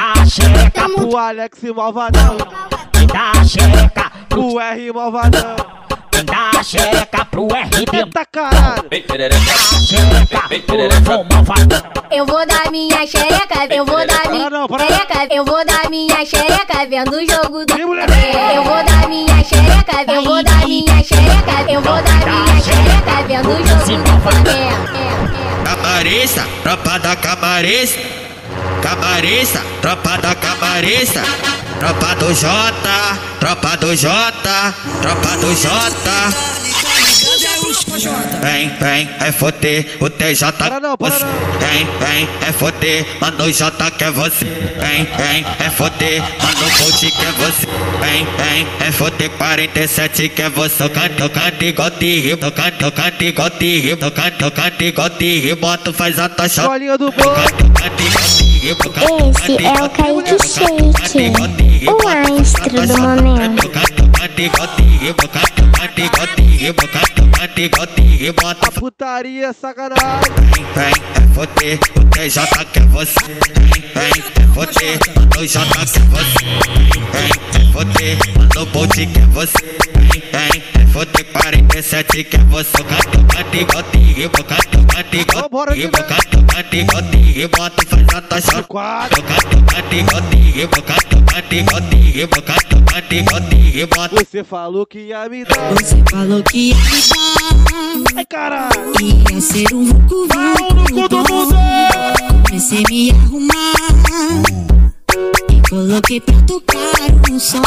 dá xereca O Alex malvadão. dá xereca O R malvadão. dá xereca pro RB. Eita caralho. Xereca pro malvadão. Eu vou dar minha xereca, eu vou dar minha xereca, eu vou dar minha xereca vendo o jogo do Eu vou dar minha xereca, eu vou dar minha xereca, eu vou dar minha xereca vendo o jogo do Flamengo. Camarista, tropa da camarista. Camarista, tropa da camarista. Tropa do Jota, tropa do Jota, tropa do Jota. Vem, é foder, o TJ você. Vem, é foder, mano, o J quer você. Vem, é foder, mano, o Bolt quer você. Vem, é foder, 47 quer você. Eu canto igual de rio, eu canto igual de rio, eu canto igual de rio, moto faz a taxa. Bolinha do bolo. Esse é o Kaique Shake, o astro do momento. A putaria, sacanagem. Vem, é foder, o TJ quer você. Vem, é foder, mano, o J quer você. Vem, é foder, mano, o Bolt quer você. Vem, é foder, 47 quer você. Eu canto igual de rio, eu canto igual de rio, eu canto igual de rio, moto faz a taxa. Eu canto igual de rio, eu canto igual de rio, eu canto igual de rio, moto. Você falou que ia me dar. Você falou que ia me dar. Ai, caralho. Ia ser um vucu-vucu. Comecei a me arrumar e coloquei pra tocar um som.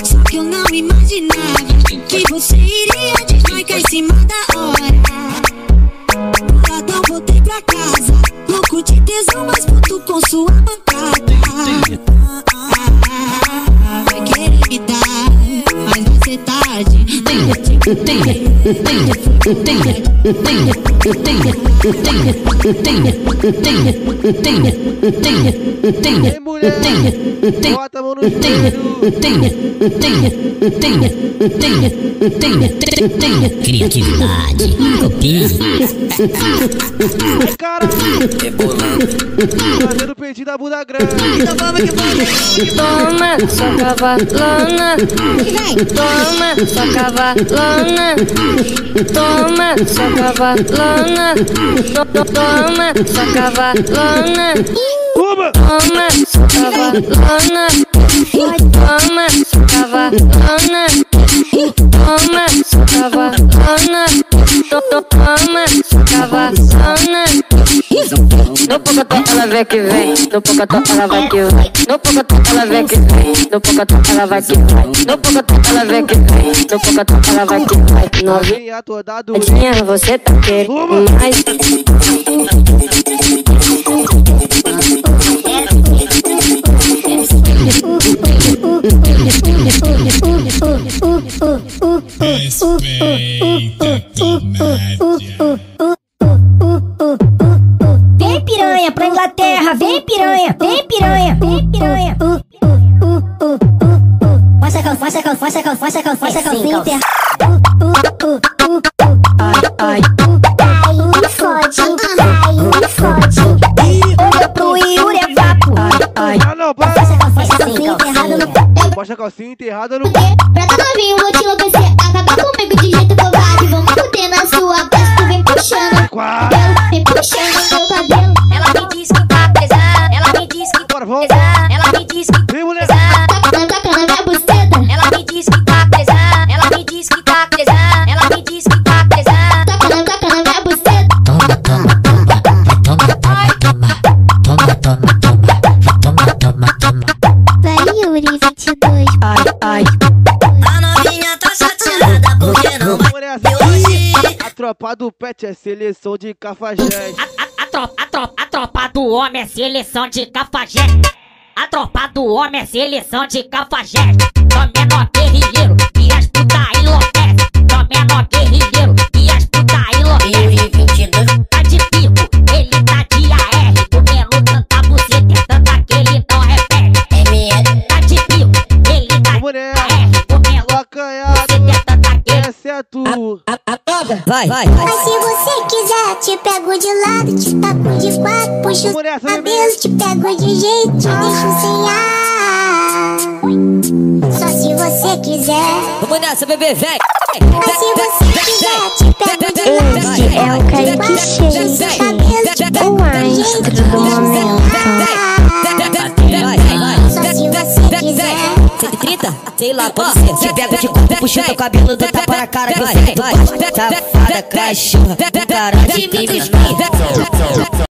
Só que eu não imaginava que você iria desmarcar em cima da hora. Boladão, voltei pra casa, louco de tesão, mas puto com sua bancada. Vai querer me dar, mas vai ser tarde. Tem mulher, bota a mão no joelho. Criatividade, copia. Ai, caralho. Fazendo peitinho da bunda grande. Toma sua cavalona, toma sua cavalona, toma sua cavalona, toma sua cavalona, Uma. toma sua cavalona, toma sua cavalona, toma sua cavalona, toma sua cavalona. No pocotó ela vem que vem, no pocotó ela vai que vai, no pocotó ela vem que vem, no pocotó ela vai que vai, no pocotó ela vem que vem, no pocotó ela vai que vai. Novinha toda doida. Novinha, você tá querendo mais. Vem piranha pra Inglaterra, vem piranha, vem piranha, vem piranha. Faz a calcinha terra. Ai, me fode, olha pro Yuri é vapo. Ah, não, para. Faz a calcinha enterrada no pé. Baixa a calcinha enterrada no. Pra tu novinho, vou te enlouquecer. Acaba comigo de jeito covarde. Vamos fuder na sua peça. Tu vem puxando cabelo, vem puxando meu cabelo. Ela me diz que tá pesada. Ela me diz que Bora, vamos. ela me diz que Vem, mulher. tá na minha buceta. Ela me diz que tá pesada. Ela me diz que tá pesada. Ela me diz que tá pesada. Tá na minha buceta. Toma, toma, toma, toma, toma, toma, toma, toma, toma, toma. Vai, Yuri 22. A novinha tá chateada porque não vai Mulher, hoje. a tropa do pet é seleção de cafajeste. A tropa do homem é seleção de cafajeste. A tropa do homem é seleção de cafajeste. Só menor guerrilheiro e as puta enlouquece. Só menor guerrilheiro e as puta enlouquece. Tá de pico, ele tá de AR. Comendo tanta buceta, tanta que ele não repete. Tá de pico, ele tá de Mulher, AR. Comendo acanhado, buceta, tanta que ele essa é tu. A vai. Mas se você quiser, te pego de lado, te taco de quatro, puxo o cabelo, te pego de jeito, te deixo sem ar. Só se você quiser. Vamos nessa, bebê, vem. Mas se você quiser, te pego de lado, te pego de quatro, puxo o cabelo, te pego de jeito, te deixo sem ar. Só se você quiser. 130, sei lá, pode ser. Te pego de corpo, puxa teu cabelo, do tapa na cara, vai. Safada, cachorra, do caralho,